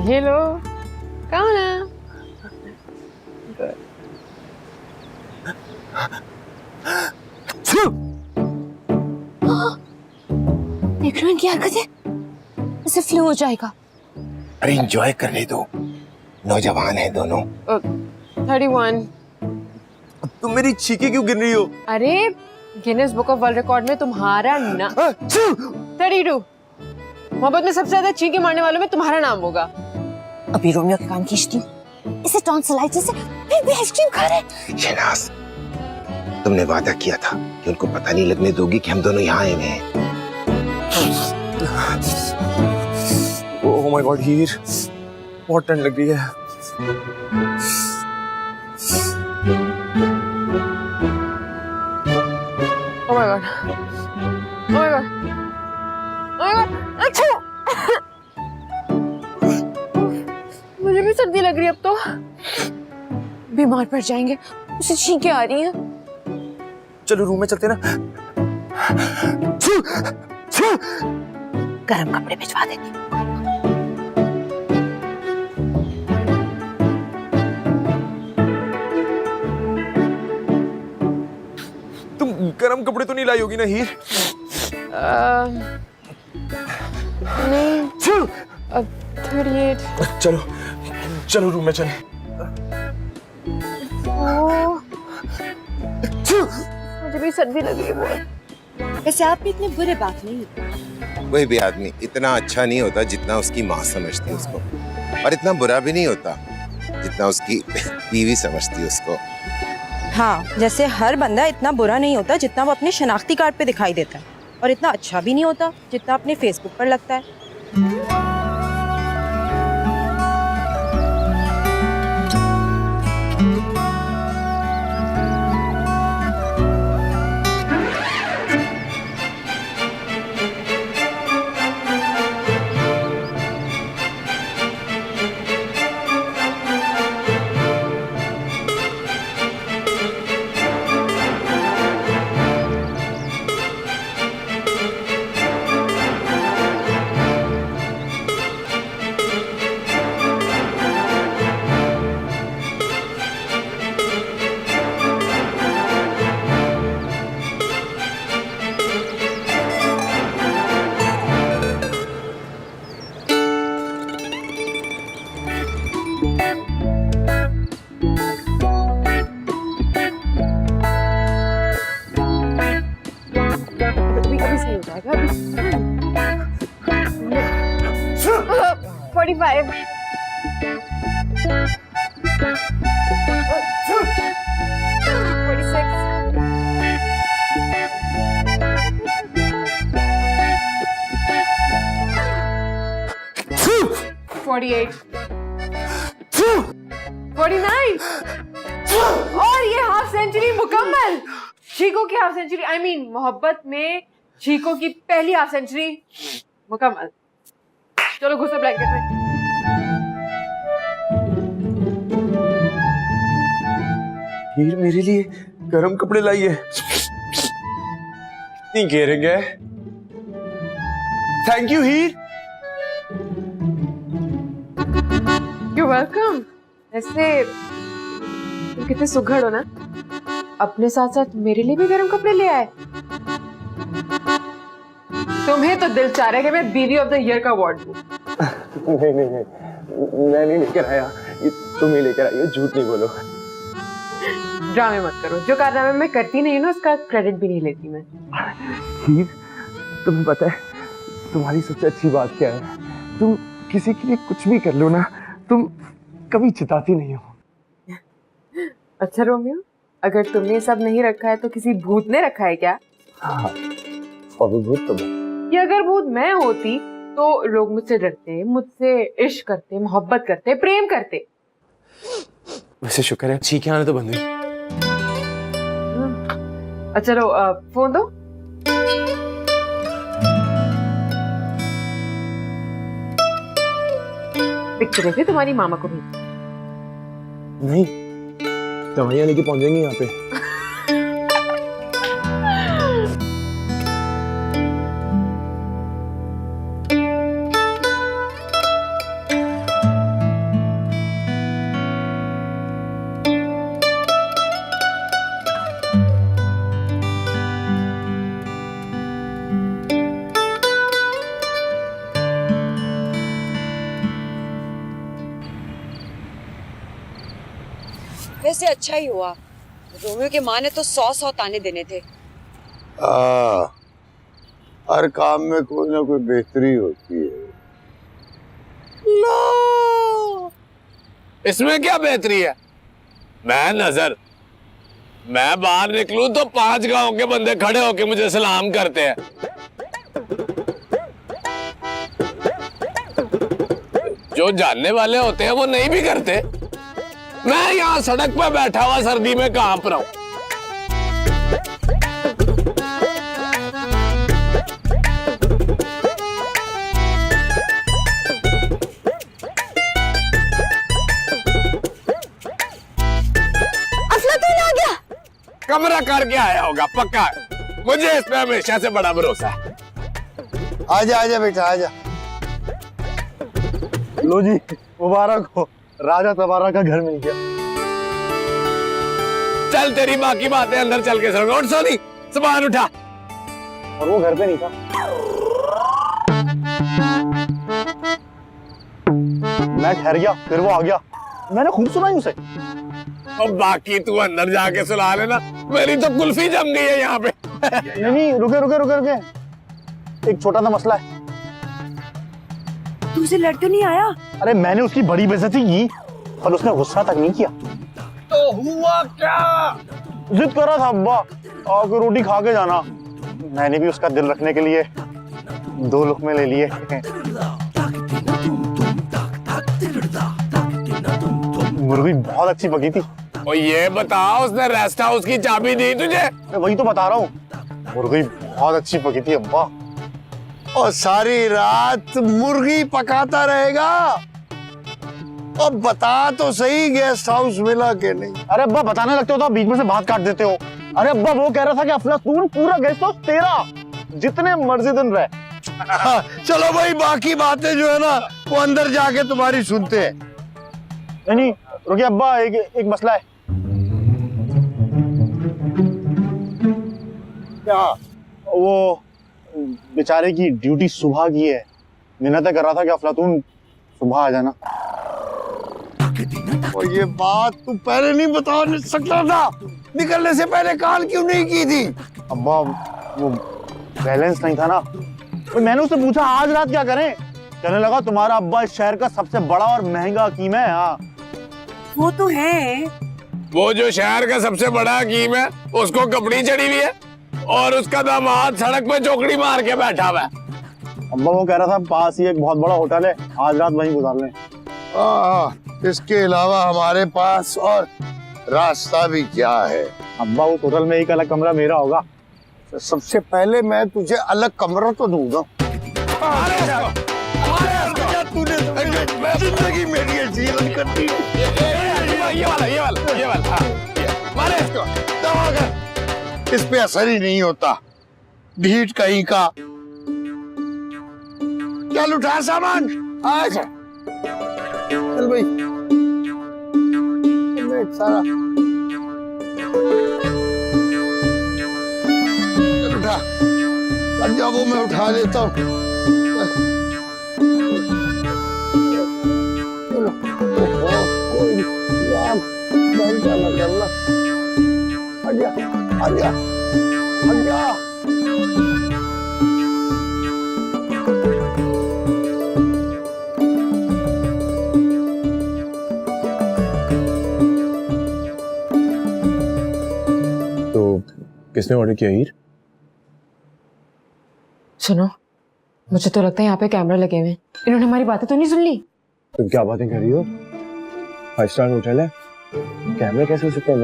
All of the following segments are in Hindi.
ये लो, कौन है? देख रहे हो इनकी हरकतें? इसे फ्लू हो जाएगा। अरे एंजॉय करने दो, नौजवान है दोनों। 31। तुम मेरी चीखें क्यों गिन रही हो? अरे Guinness book of world record में तुम्हारा ना 32 मोहब्बत में सबसे ज्यादा चीखें मारने वालों में तुम्हारा नाम होगा। अभी रोमियो के कान खींचती हूँ। इसे टॉन्सिलाइटिस से फिर भी आइसक्रीम खा रहे। शहनाज, तुमने वादा किया था कि उनको पता नहीं लगने दोगी कि हम दोनों यहाँ आए हुए हैं। ओह माय गॉड हीर, बहुत ठंड लग रही है। Oh my God, oh my God, oh my God, अच्छा मुझे भी सर्दी लग रही है अब तो। बीमार पड़ जाएंगे। उसे छींकें आ रही हैं। चलो रूम में चलते ना। गर्म कपड़े भिजवा देती हूँ। तुम गर्म कपड़े तो नहीं लाई होगी ना हीर? नहीं 38। चलो चलो रूम में चले। मुझे भी सर्दी लग रही है बहुत। वैसे आप भी इतने बुरे बात नहीं। कोई भी आदमी इतना अच्छा नहीं होता जितना उसकी माँ समझती है उसको, और इतना बुरा भी नहीं होता जितना उसकी बीवी समझती है उसको। हाँ, जैसे हर बंदा इतना बुरा नहीं होता जितना वो अपने शनाख्ती कार्ड पे दिखाई देता है, और इतना अच्छा भी नहीं होता जितना अपने फेसबुक पर लगता है। अभी सही हो जाएगा। 45। और ये हाफ सेंचुरी मुकम्मल। चीको की हाफ सेंचुरी, आई मीन मोहब्बत में चीको की पहली हाफ सेंचुरी मुकम्मल। चलो घुसो ब्लैंकेट में। हीर मेरे लिए गर्म कपड़े लाई है। नहीं केयरिंग है। Thank you Heer. You welcome. ऐसे तुम कितने सुघड़ हो ना, अपने साथ साथ मेरे लिए भी गर्म कपड़े ले आए। तुम्हें तो दिल चाह रहा है कि मैं बीवी ऑफ द ईयर का अवार्ड दूं। नहीं नहीं नहीं, मैं नहीं लेकर आया, ये तुम ही लेकर आई हो, झूठ नहीं बोलो। ड्रामे मत करो, जो कारनामे मैं करती नहीं हूँ ना उसका क्रेडिट भी नहीं लेती मैं। हीर, तुम्हें पता है तुम्हारी सबसे अच्छी बात क्या है? तुम किसी के लिए कुछ भी कर लो ना, तुम कभी चिताती नहीं हो। अच्छा रोमियो, अगर तुमने सब नहीं रखा है तो किसी भूत ने रखा है क्या? हाँ, और वो भूत तो ये अगर भूत मैं होती तो लोग मुझसे डरते, मुझसे इश्क करते, मोहब्बत करते, प्रेम करते। वैसे शुक्र है चीखें आने तो बंद हुई। अच्छा चलो फोन दो। पिक्चर थे तुम्हारी मामा को भी। नहीं, दवाइयाँ लेके पहुंच जाएंगे यहाँ पे। वैसे अच्छा ही हुआ, रोमियो की माँ ने तो 100 ताने देने थे। हर काम में कोई ना कोई बेहतरी होती है। लो, इसमें क्या बेहतरी है? मैं बाहर निकलूं तो 5 गांव के बंदे खड़े होके मुझे सलाम करते हैं। जो जानने वाले होते हैं वो नहीं भी करते। मैं यहाँ सड़क पर बैठा हुआ सर्दी में कांप रहा हूं। कमरा करके आया होगा पक्का। मुझे इस पे हमेशा से बड़ा भरोसा है। आजा आजा बेटा आजा। लो जी, मुबारक हो, राजा तबारा का घर मिल गया। चल तेरी बाकी बातें अंदर चल के सुन। उठ सोनी, सामान उठा। और वो घर पे नहीं था। मैं ठहर गया, फिर वो आ गया। मैंने खूब सुनाई उसे। और बाकी तू अंदर जाके सुला लेना। मेरी तो कुल्फी जम गई है यहाँ पे। नहीं, रुके। एक छोटा सा मसला है। तू उसे लड़ तो नहीं आया? अरे मैंने उसकी बड़ी बेइज्जती की, पर उसने गुस्सा तक नहीं किया। तो हुआ क्या? जिद कर रहा था अब्बा, आके रोटी खा के जाना। मैंने भी उसका दिल रखने के लिए 2 लुक़मे ले लिए। मुर्गी बहुत अच्छी पकी थी। और ये बता, उसने रेस्ट हाउस की चाबी दी तुझे? मैं वही तो बता रहा हूँ, मुर्गी बहुत अच्छी पकी थी अब्बा। और सारी रात मुर्गी पकाता रहेगा? और बता तो सही, गेस्ट हाउस मिला के नहीं? अरे अब्बा, बताने लगते हो तो बीच में से बात काट देते हो। अरे अब्बा, वो कह रहा था कि अफलातून पूरा गेस्ट हाउस तेरा, जितने मर्जी दिन रहे। चलो भाई, बाकी बातें जो है ना वो अंदर जाके तुम्हारी सुनते हैं। नहीं, रुकिए अब्बा, एक मसला है। क्या? वो बेचारे की ड्यूटी सुबह की है। मिन्नतें कर रहा था कि अफलातून सुबह आ जाना। और ये बात तू पहले नहीं बता सकता था? निकलने से पहले कॉल क्यों नहीं की थी? अब्बा, वो बैलेंस नहीं था ना। तो मैंने उससे पूछा आज रात क्या करें। कहने लगा तुम्हारा अब्बा इस शहर का सबसे बड़ा और महंगा हकीम है। हाँ, वो तो है। वो जो शहर का सबसे बड़ा हकीम है, उसको कपड़ी चढ़ी हुई है और उसका दामाद सड़क पे चौकड़ी मार के बैठा हुआ है। अब्बा वो कह रहा था पास ही एक बहुत बड़ा होटल है, आज रात वहीं गुजार लें। इसके अलावा हमारे पास और रास्ता भी क्या है? अब्बा, उस होटल में एक अलग कमरा मेरा होगा। तो सबसे पहले मैं तुझे अलग कमरा तो दूंगा। तूने जिंदगी मेरी जीवन कर दी। ये वाला, मारे इसको। दवा कर, इस पे असर ही नहीं होता। ढीठ कहीं का। चल उठा सामान। अच्छा चल भाई, सारा चल उठा। अब जब वो मैं उठा लेता हूँ। तो किसने ऑर्डर किया हीर? सुनो, मुझे तो लगता है यहाँ पे कैमरा लगे हुए हैं। इन्होंने हमारी बातें तो नहीं सुन ली? तुम क्या बातें कर रही हो? 5 स्टार होटल है, कैमरा कैसे हो सकता है?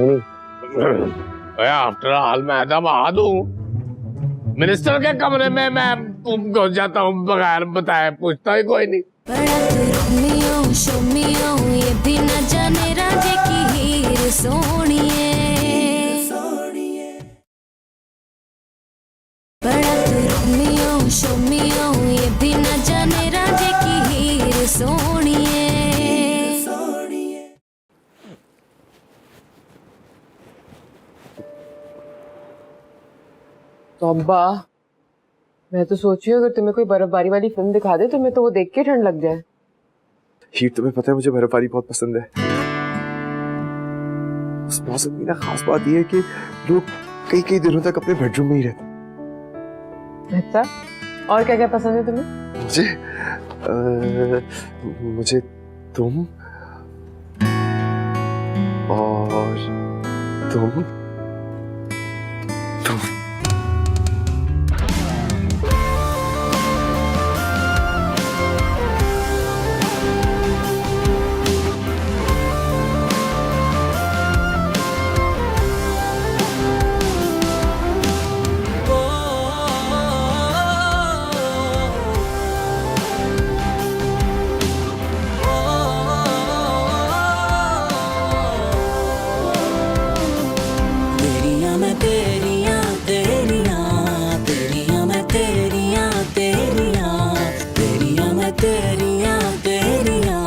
नहीं आफ्टर ऑल मैं दमाद हूँ। मिनिस्टर के कमरे में मैं घुस जाता हूँ बगैर बताए, पूछता ही कोई नहीं। ये भी न जाने राजे की हीर सोनिए, बड़ा तू रोमियो ये भी न जाने राजे की हीर सोनिए। तो अब्बा, मैं तो सोच रही हूँ अगर तुम्हें कोई बर्फबारी वाली फिल्म दिखा दे तो मैं तो वो देख के ठंड लग जाए। हीर, तुम्हें पता है मुझे बर्फबारी बहुत पसंद है। इस मौसम की ना खास बात यह है कि लोग कई कई दिनों तक अपने बेडरूम में ही रहते। अच्छा, और क्या क्या पसंद है तुम्हें? मुझे तुम और तुम तेरियां मैं तेरियां तेरियां तेरियां मैं तेरियां तेरियां तेरियां मैं तेरियां तेरियां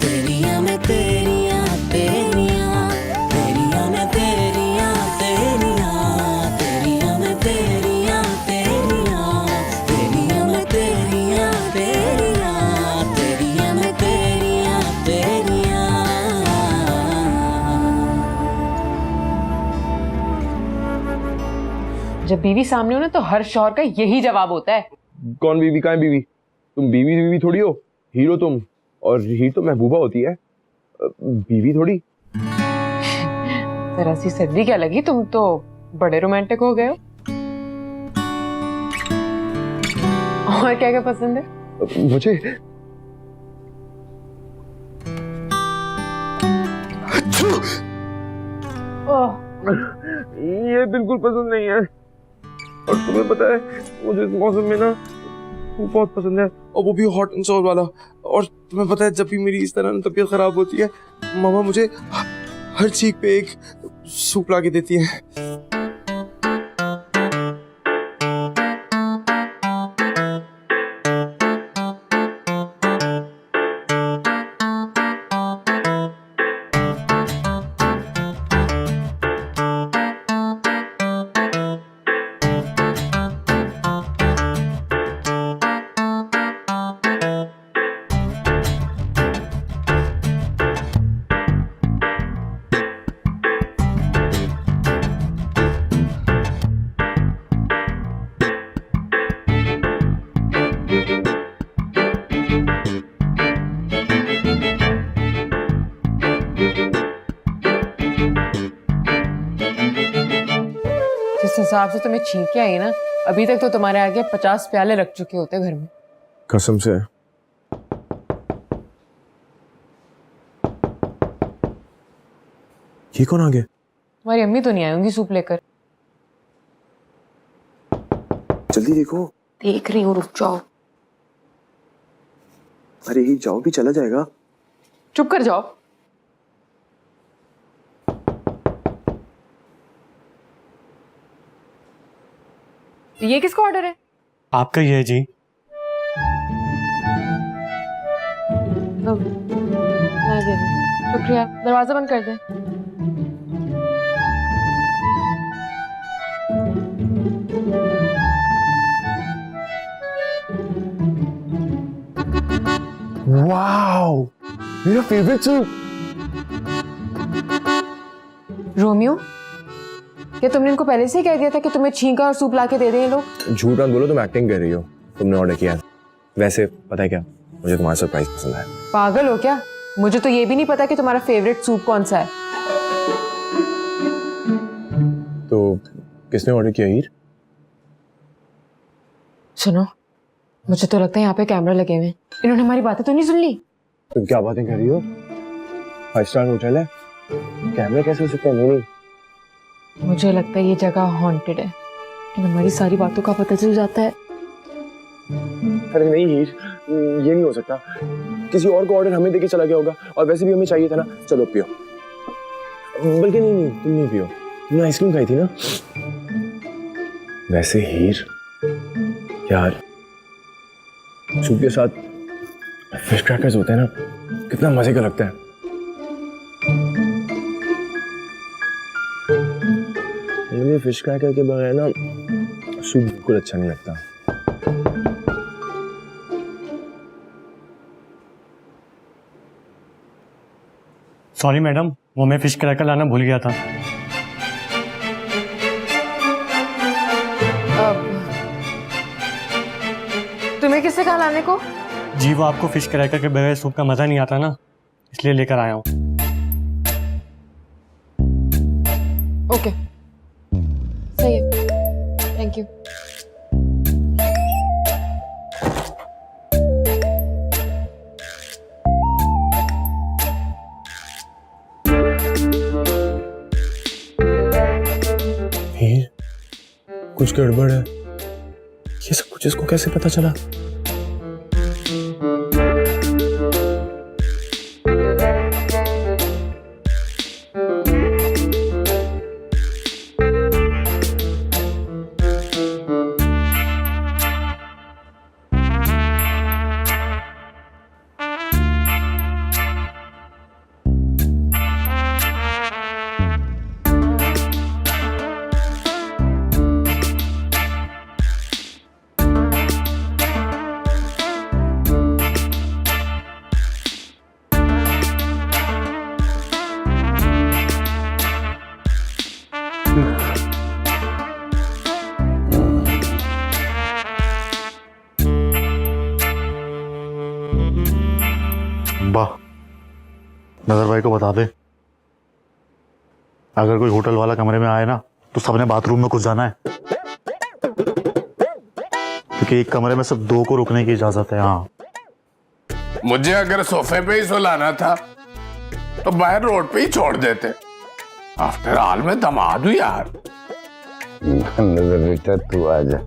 तेरियां मैं तेरियां तेरियां तेरियां मैं तेरियां तेरियां तेरियां मैं तेरियां तेरियां तेरियां मैं तेरियां तेरियां तेरियां मैं तेरियां तेरियां। जब बीवी सामने हो ना तो हर शौहर का यही जवाब होता है। कौन बीवी? कहाँ है बीवी? तुम बीवी बीवी थोड़ी हो, हीरो तुम, और हीर तो महबूबा होती है, बीवी थोड़ी। जरा सी सर्दी क्या लगी, तुम तो बड़े रोमांटिक हो गए हो। और क्या क्या पसंद है? मुझे ओह, ये बिल्कुल पसंद नहीं है। और तुम्हें पता है मुझे इस मौसम में ना वो बहुत पसंद है, और वो भी हॉट एंड सोर वाला। और तुम्हें पता है जब भी मेरी इस तरह तबीयत खराब होती है, मामा मुझे हर चीख पे एक सूप ला के देती है। जिस हिसाब से तुम्हें छींके आई ना, अभी तक तो तुम्हारे आगे 50 प्याले रख चुके होते घर में। कसम से। ये कौन आ गया? तुम्हारी अम्मी तो नहीं आई होंगी सूप लेकर। जल्दी देखो। देख रही हूँ, रुक जाओ। अरे ही जाओ, भी चला जाएगा। चुप कर जाओ। ये किसका ऑर्डर है? आपका ही है जी। शुक्रिया, दरवाजा बंद कर दे। वाओ, मेरा फेवरेट सूप। रोमियो, क्या तुमने इनको पहले से ही कह दिया था कि तुम्हें छींका और सूप लाके दे दें ये लोग? झूठ मत बोलो, तुम एक्टिंग कर रही हो। तुमने ऑर्डर किया। वैसे पता है क्या, मुझे तुम्हारा सरप्राइज पसंद है। पागल हो क्या? मुझे तो ये भी नहीं पता कि तुम्हारा फेवरेट सूप कौन सा है। तो किसने ऑर्डर किया हीर? सुनो, मुझे तो लगता है यहाँ पे कैमरा लगे हुए हैं। इन्होंने हमारी बातें तो नहीं सुन ली। तुम क्या बातें कर रही हो? 5 स्टार होटल है, कैमरा कैसे हो सकता है? नहीं, मुझे लगता है ये जगह हॉन्टेड है। इन हमारी सारी बातों का पता चल जाता है। अरे नहीं हीर, ये नहीं हो सकता। किसी और को ऑर्डर हमें देके चला गया होगा, और वैसे भी हमें चाहिए था ना। चलो पियो। बल्कि नहीं, तुम नहीं पियो, तुमने आइसक्रीम खाई थी ना। वैसे हीर यार, सूप के साथ फिश क्रैकर्स होते हैं ना, कितना मजे का लगता है। मुझे फिश क्रैकर के बगैर ना सूप बिल्कुल अच्छा नहीं लगता। सॉरी मैडम, वो मैं फिश क्रैकर लाना भूल गया था। तुम्हें किससे कहा लाने को? जी वो आपको फिश क्रैकर के बगैर सूप का मज़ा नहीं आता ना, इसलिए लेकर आया हूँ। ओके, सही है, थैंक यू। हीर, कुछ गड़बड़ है। ये सब कुछ इसको कैसे पता चला? वाह, नजर भाई को बता दे, अगर कोई होटल वाला कमरे में आए ना तो सबने बाथरूम में घुस जाना है, क्योंकि एक कमरे में सिर्फ 2 को रुकने की इजाजत है। हाँ, मुझे अगर सोफे पे ही सुलाना था तो बाहर रोड पे ही छोड़ देते। आफ्टर ऑल मैं दामाद हूँ यार। नजर बेटा तू आजा,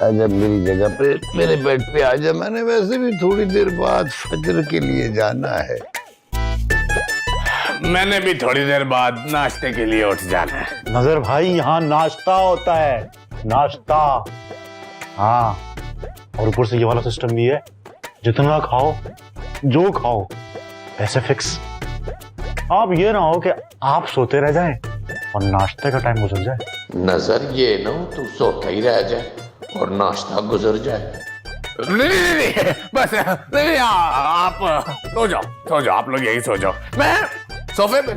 आजा मेरी जगह पे, मेरे बेड पे आजा। मैंने वैसे भी थोड़ी देर बाद फजर के लिए जाना है। मैंने भी थोड़ी देर बाद नाश्ते के लिए उठ जाना है। नजर भाई यहाँ नाश्ता होता है, नाश्ता। हाँ, और ऊपर से ये वाला सिस्टम भी है, जितना खाओ जो खाओ पैसे फिक्स। आप ये ना हो कि आप सोते रह जाएं और नाश्ते का टाइम गुजर जाए। नजर ये ना हो तू सोता ही रह जाए और नाश्ता गुजर जाए। नहीं, बस नहीं, आप सो जाओ, आप लोग यही सो जाओ, मैं सोफे पे।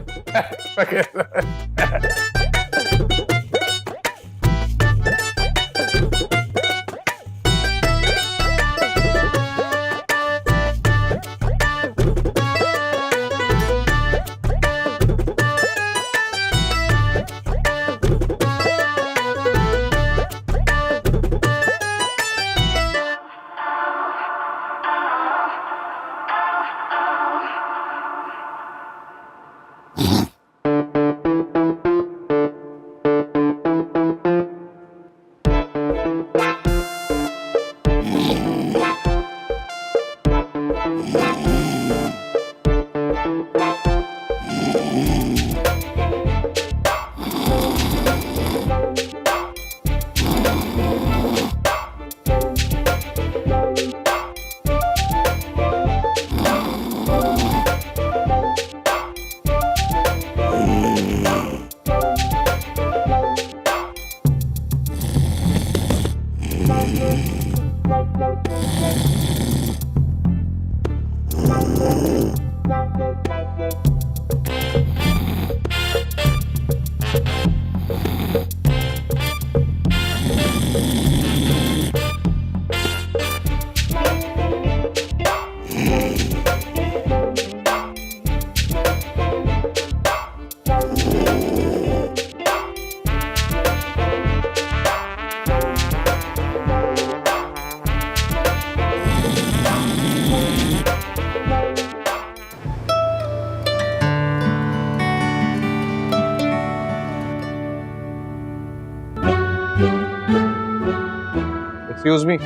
एक्सक्यूज मी,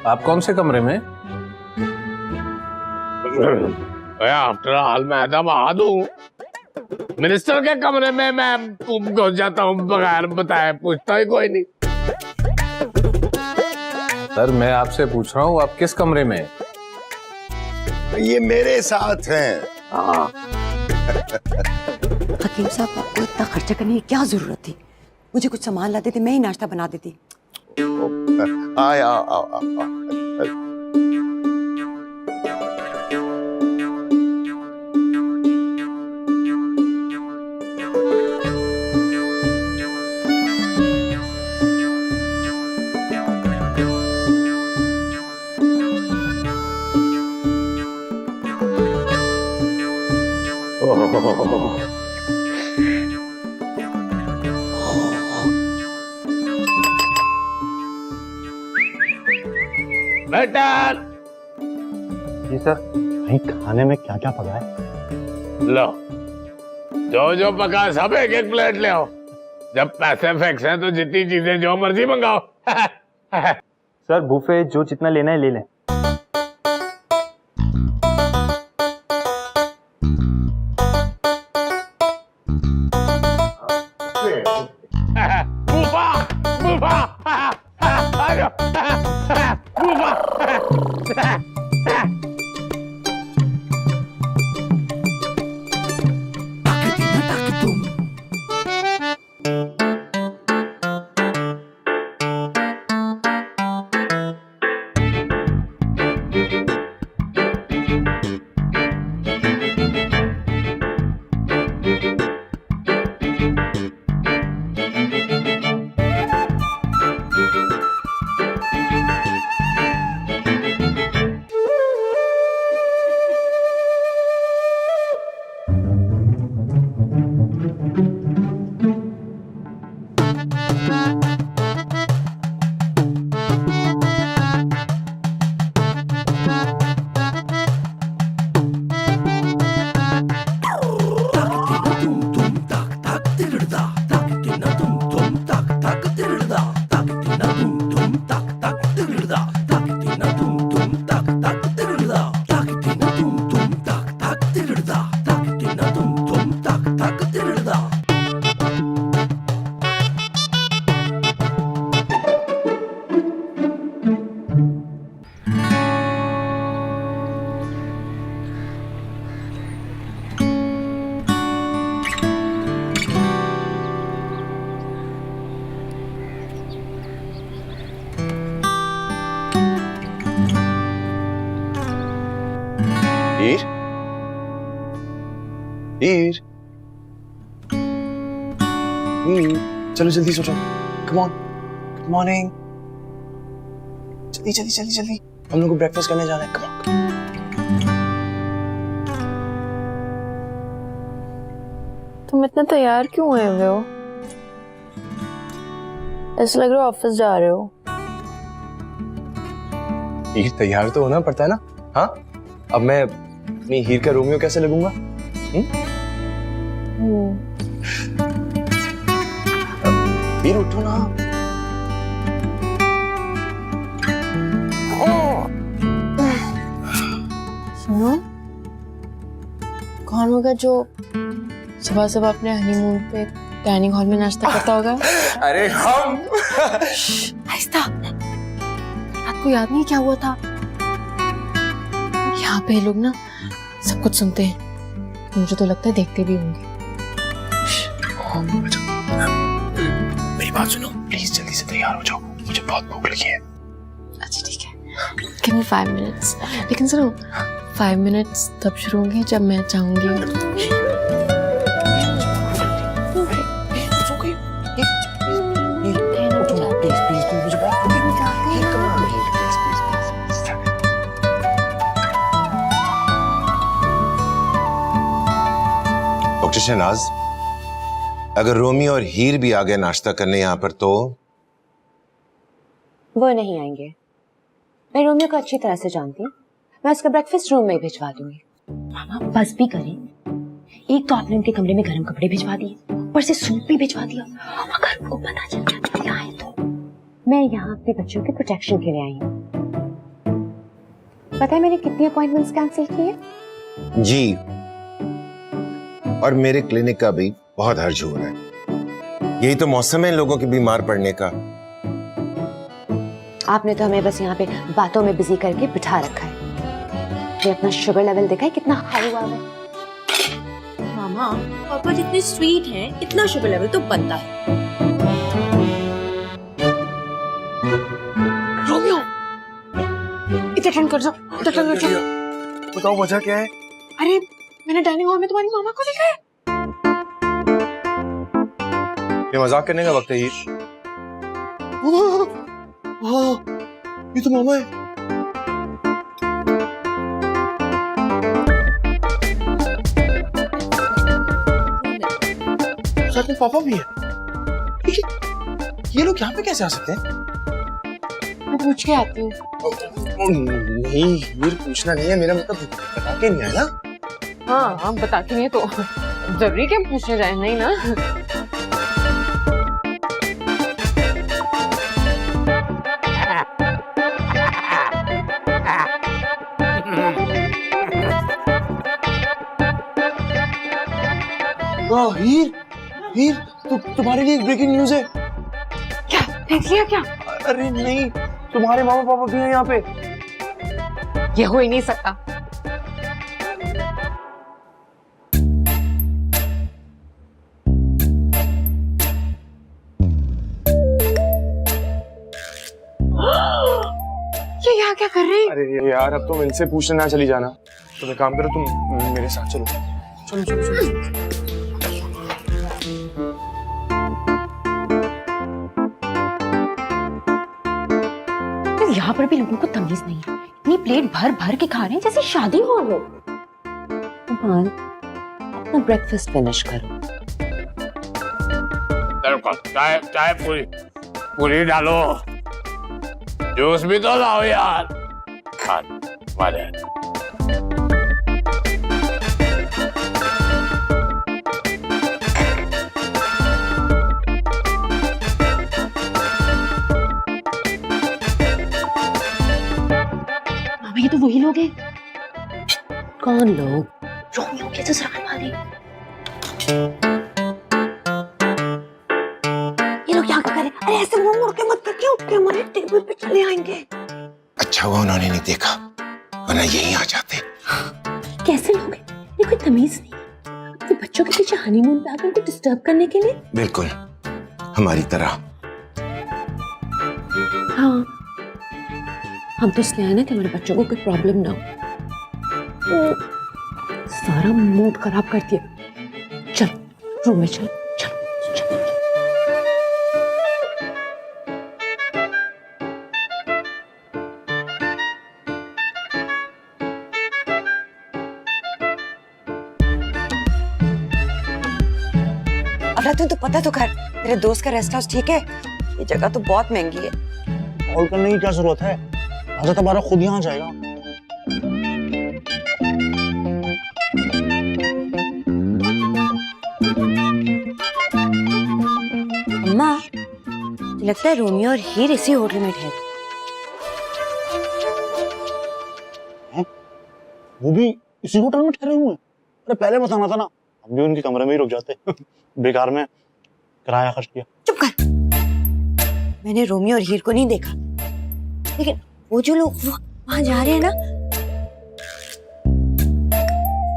आप कौन से कमरे में? आफ्टर ऑल मैं दामाद हूँ। मिनिस्टर के कमरे में मैं घुस जाता हूँ बगैर बताए, पूछता ही कोई नहीं। सर मैं आपसे पूछ रहा हूँ आप किस कमरे में हैं? ये मेरे साथ हैं। हकीम साहब, आपको इतना खर्चा करने की क्या जरूरत थी? मुझे कुछ सामान ला देते, मैं ही नाश्ता बना देती। आओ। बेटा जी सर। भाई खाने में क्या क्या पका है? लो, जो पका सब एक एक प्लेट ले आओ। जब पैसे फिक्स हैं तो जितनी चीजें जो मर्जी मंगाओ। सर बुफे जो जितना लेना है ले लें। बूफा बूफा आ जाओ बूफा। हीर हीर चलो जल्दी सो जाओ। Come on, good morning. जल्दी जल्दी जल्दी जल्दी, हम लोग को ब्रेकफास्ट करने जाना है। Come on. तुम इतना तैयार क्यों हुए हुए हो? ऐसा लग रहा है ऑफिस जा रहे हो। हीर तैयार तो होना पड़ता है ना। हाँ, अब मैं अपनी हीर का रोमियो कैसे लगूंगा? हीर उठो ना। सुनो, कौन होगा जो सुबह सुबह अपने हनीमून पे डाइनिंग हॉल में नाश्ता करता होगा? अरे हम। आहिस्ता, रात को याद नहीं क्या हुआ था? यहाँ पे लोग ना सब कुछ सुनते हैं, मुझे तो लगता है देखते भी होंगे। मेरी बात सुनो प्लीज, जल्दी से तैयार हो जाओ, मुझे बहुत भूख लगी है। अच्छा ठीक है, गिव मी 5 मिनट्स। लेकिन सुनो, 5 मिनट्स तब शुरू होंगे जब मैं चाहूंगी। डॉक्टर शहनाज, अगर रोमी और हीर भी आ गए नाश्ता करने यहाँ पर तो वो नहीं आएंगे। मैं रोमियो को अच्छी तरह से जानती हूँ, मैं उसका ब्रेकफास्ट रूम में भिजवा दूंगी। मामा बस भी करें, एक तो आपने उनके कमरे में गर्म कपड़े भिजवा दिए, ऊपर से सूप भी भिजवा दिया। अगर उनको पता चल जाता क्या है तो। मैं यहाँ अपने बच्चों के प्रोटेक्शन के लिए आई हूँ। पता है मैंने कितनी अपॉइंटमेंट्स कैंसिल की है? जी, और मेरे क्लिनिक का भी बहुत हर्ज हो रहा है। यही तो मौसम है लोगों के बीमार पड़ने का। आपने तो हमें बस यहाँ पे बातों में बिजी करके बिठा रखा है। ये अपना शुगर लेवल देखा है कितना हाई हुआ है। मामा, पापा जितने स्वीट हैं, इतना शुगर लेवल तो बनता है। रोमियो, इधर टर्न कर जाओ, इधर टर्न कर जाओ। बताओ वजह क्या है? अरे मैंने डाइनिंग हॉल में तुम्हारी मामा को देखा है। ये मजाक करने का वक्त है हीर। हाँ, ये तो मामा है। साथ में पापा भी है। ये लोग यहाँ पे कैसे आ सकते हैं? मैं पूछ के आती हूँ। नहीं हीर, पूछना नहीं है, मेरा मतलब बता के नहीं आया ना। हाँ हम बता के नहीं तो जरूरी कि हम पूछने जाए, नहीं ना। हीर, हीर, तुम्हारे लिए एक ब्रेकिंग न्यूज है। क्या देख लिया क्या? अरे नहीं, तुम्हारे मामा पापा भी हैं यहाँ पे। ये हो ही नहीं सकता। ये यहाँ क्या कर रही? अरे यार, अब तुम इनसे पूछने ना चली जाना। तुम एक काम करो, तुम मेरे साथ चलो। चलो चलो चलो। यहाँ पर भी लोगों को तमीज नहीं है, इतनी प्लेट भर भर के खा रहे हैं जैसे शादी हो लो। मान, अपना ब्रेकफास्ट फिनिश करो। चाय चाय पूरी पूरी डालो, जूस भी तो लाओ यार। मारे ये तो वही लोग हैं। कौन लोग? रोमियो के ससुराल वाले। ये लोग क्या कर रहे हैं? अरे ऐसे मुंह मोड़ के मत करके, उठ के हमारे टेबल पे चले आएंगे। अच्छा हुआ उन्होंने नहीं देखा, वरना यहीं आ जाते। कैसे लोग हैं? ये कोई तमीज नहीं है। अपने बच्चों के पीछे हनीमून पे आकर उनको डिस्टर्ब करने के लिए। बिल्कुल हमारी तरह। हाँ, हम तो इसलिए आए ना कि हमारे बच्चों को कोई प्रॉब्लम ना हो। सारा मूड खराब कर दिया। चल रूम में चल। अफलातून, तो पता तो कर, तेरे दोस्त का रेस्ट हाउस ठीक है? ये जगह तो बहुत महंगी है। कॉल करने की क्या जरूरत है? आजा तुम्हारा खुद यहाँ जाएगा। अम्मा, लगता है रोमियो और हीर इसी होटल में ठहरे। वो भी इसी होटल में ठहरे हुए हैं? अरे पहले बताना था ना, हम भी उनके कमरे में ही रुक जाते। बेकार में किराया खर्च किया। चुप कर। मैंने रोमियो और हीर को नहीं देखा, लेकिन वो जो लोग वहां जा रहे हैं ना,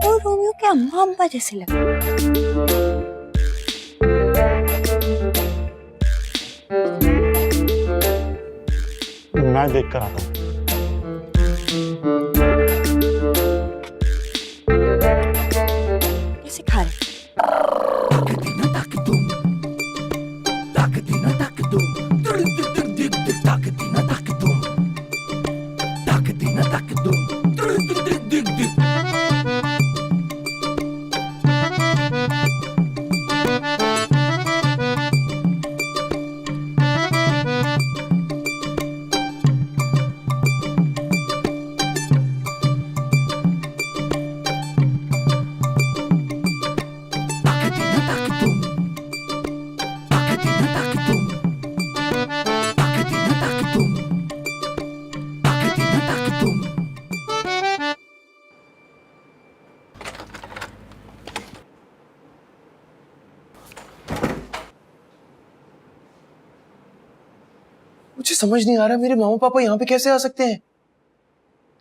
वो रोमियो के अम्मा अम्मा जैसे लग रहे हैं। मैं देख कर आता हूँ। कैसे खा रहे? मुझे समझ नहीं आ रहा, मेरे मामा पापा यहाँ पे कैसे आ सकते हैं?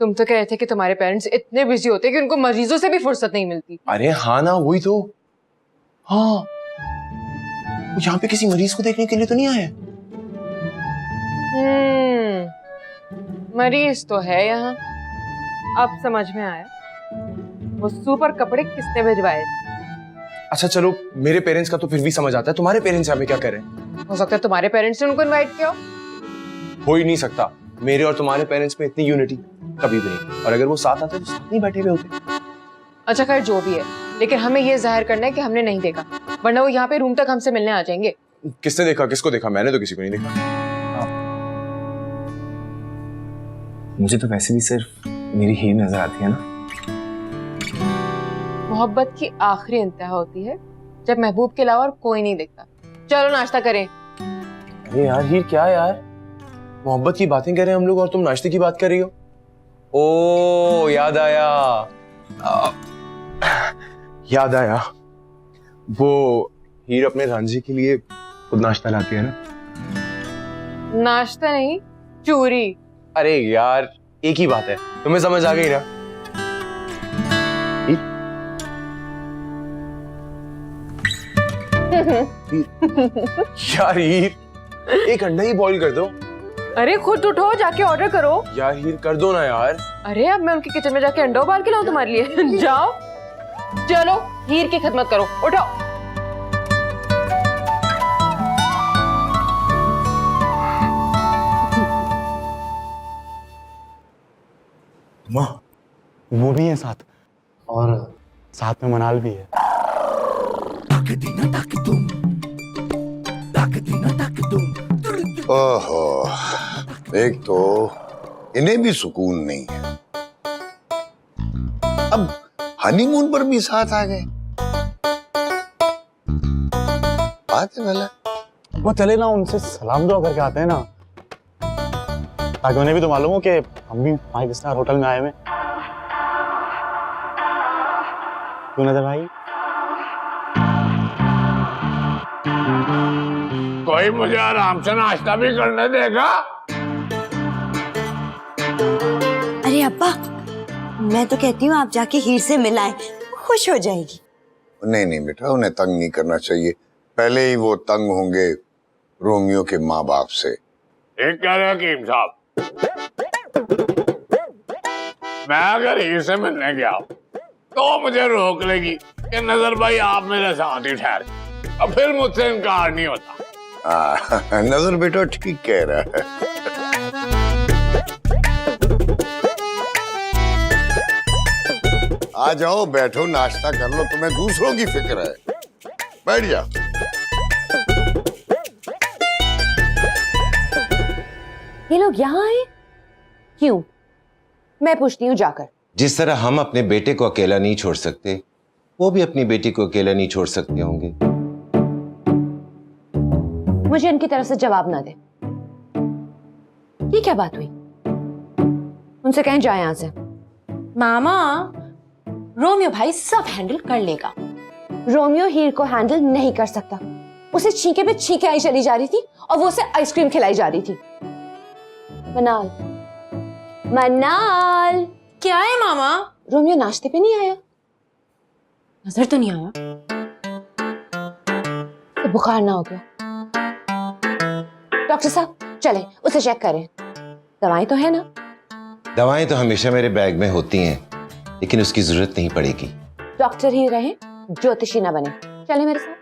तुम तो कह रहे थे कि तुम्हारे पेरेंट्स इतने बिजी होते हैं कि उनको मरीजों से भी फुर्सत नहीं मिलती। अरे हाँ ना, वही तो। हाँ, वो यहाँ पे किसी मरीज को देखने के लिए तो नहीं आए? मरीज तो है यहाँ। अब समझ में आया वो सुपर कपड़े किसने भिजवाए थे। अच्छा चलो, मेरे पेरेंट्स का तो फिर भी समझ आता है, तुम्हारे पेरेंट्स यहाँ पे क्या कर रहे हैं? हो सकता है तुम्हारे पेरेंट्स ने उनको इनवाइट किया हो ही नहीं सकता, मेरे और तुम्हारे पेरेंट्स में इतनी यूनिटी कभी भी नहीं। और अगर वो साथ आते तो साथ नहीं बैठे हुए होते। अच्छा खैर जो भी है, लेकिन हमें ये जाहिर करना है कि हमने नहीं देखा। वरना वो यहाँ पे रूम तक हमसे मिलने आ जाएंगे। किसने देखा? किसको देखा? मैंने तो किसी को नहीं देखा। मुझे तो वैसे भी सिर्फ मेरी हीर नजर आती है ना। मोहब्बत की आखिरी इंतहा होती है जब महबूब के अलावा और कोई नहीं दिखता। चलो नाश्ता करें। अरे यार हीर, क्या यार, मोहब्बत की बातें कर रहे हैं हम लोग और तुम नाश्ते की बात कर रही हो। ओ याद आया, याद आया, वो हीर अपने रांझी के लिए खुद नाश्ता लाती है ना। नाश्ता नहीं, चूरी। अरे यार एक ही बात है, तुम्हें समझ आ गई ना। यार हीर, एक अंडा ही बॉईल कर दो। अरे खुद उठो, जाके ऑर्डर करो। यार हीर कर दो ना यार। अरे अब मैं उनके किचन में जाके अंडा उबाल के लाऊं तुम्हारे लिए? जाओ, चलो हीर की खिदमत करो, उठो। माँ, वो भी है साथ, और साथ में मनाल भी है। ओहो, एक तो इन्हें भी सुकून नहीं है, अब हनीमून पर भी साथ आ गए। बात है भला। वो चले ना, उनसे सलाम दुआ करके आते हैं ना, ताकि उन्हें भी तो मालूम हो कि हम भी 5 स्टार होटल में आए हुए। क्यों नजर आई? कोई मुझे आराम से नाश्ता भी करने देगा? अरे अब्बा, मैं तो कहती हूँ आप जाके हीर से मिलाएं, खुश हो जाएगी। नहीं नहीं बेटा, उन्हें तंग नहीं करना चाहिए, पहले ही वो तंग होंगे रोमियो के माँ बाप से। एक कह रहे हकीम साहब, मैं अगर हीर से मिलने गया तो मुझे रोक लेगी कि नजर भाई आप मेरे साथ ही ठहर, अब फिर मुझसे इनकार नहीं होता। नजर बेटा ठीक कह रहा है। आ जाओ, बैठो, नाश्ता कर लो, तुम्हें दूसरों की फिक्र है, बैठ जा। ये लोग यहाँ आए क्यों? मैं पूछती हूँ जाकर। जिस तरह हम अपने बेटे को अकेला नहीं छोड़ सकते, वो भी अपनी बेटी को अकेला नहीं छोड़ सकते होंगे। मुझे इनकी तरफ से जवाब ना दे। ये क्या बात हुई? उनसे कहें जाए यहां से। मामा, रोमियो भाई सब हैंडल कर लेगा। रोमियो हीर को हैंडल नहीं कर सकता। उसे छींके पे छींके आई चली जा रही थी और वो उसे आइसक्रीम खिलाई जा रही थी। मनाल, मनाल, क्या है मामा? रोमियो नाश्ते पे नहीं आया? नजर तो नहीं आया? तो बुखार ना हो गया? डॉक्टर साहब चले उसे चेक करें। दवाएं तो है ना? दवाएं तो हमेशा मेरे बैग में होती हैं, लेकिन उसकी जरूरत नहीं पड़ेगी। डॉक्टर ही रहे, ज्योतिषी ना बने। चले मेरे साथ।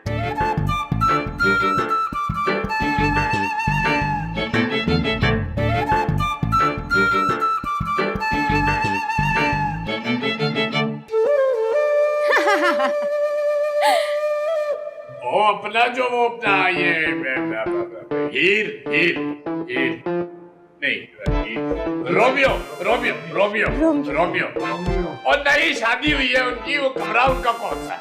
वो अपना जो वो अपना ये हीर हीर हीर नहीं, रोमियो रोमियो रोमियो रोमियो और नई शादी हुई है उनकी, वो कमरा उनका कौन सा है?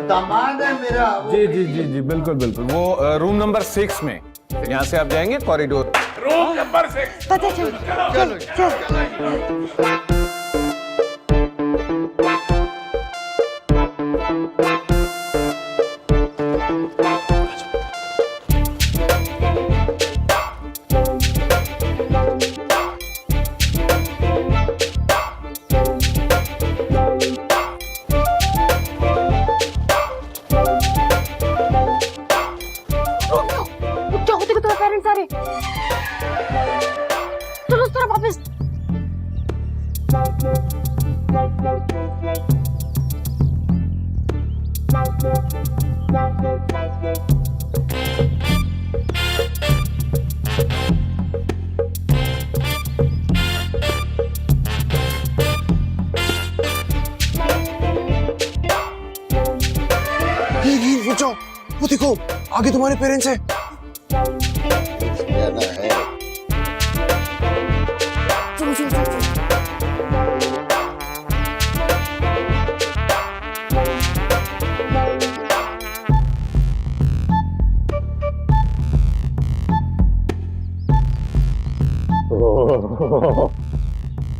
दामाद है मेरा। जी जी जी जी बिल्कुल बिल्कुल, वो रूम नंबर 6 में, यहाँ से आप जाएंगे कॉरिडोर। Room number 6। पता चल। क्या होते तुम्हारे पेरेंट्स सारे? चलो उस तरफ वापस। देखो आगे तुम्हारे पेरेंट्स हैं। जाना है। चलो चलो चलो चलो।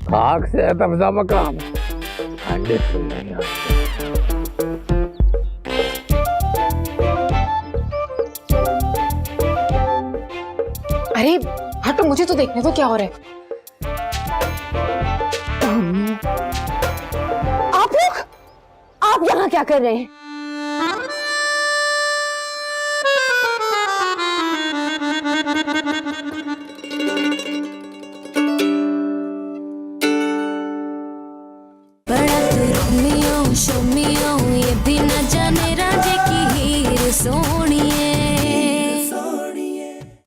खाक से है तफजा मकाम, अंडे खुल नहीं आते। अरे हटो, मुझे तो देखने दो क्या हो रहा है। आप लोग, आप यहाँ क्या कर रहे हैं?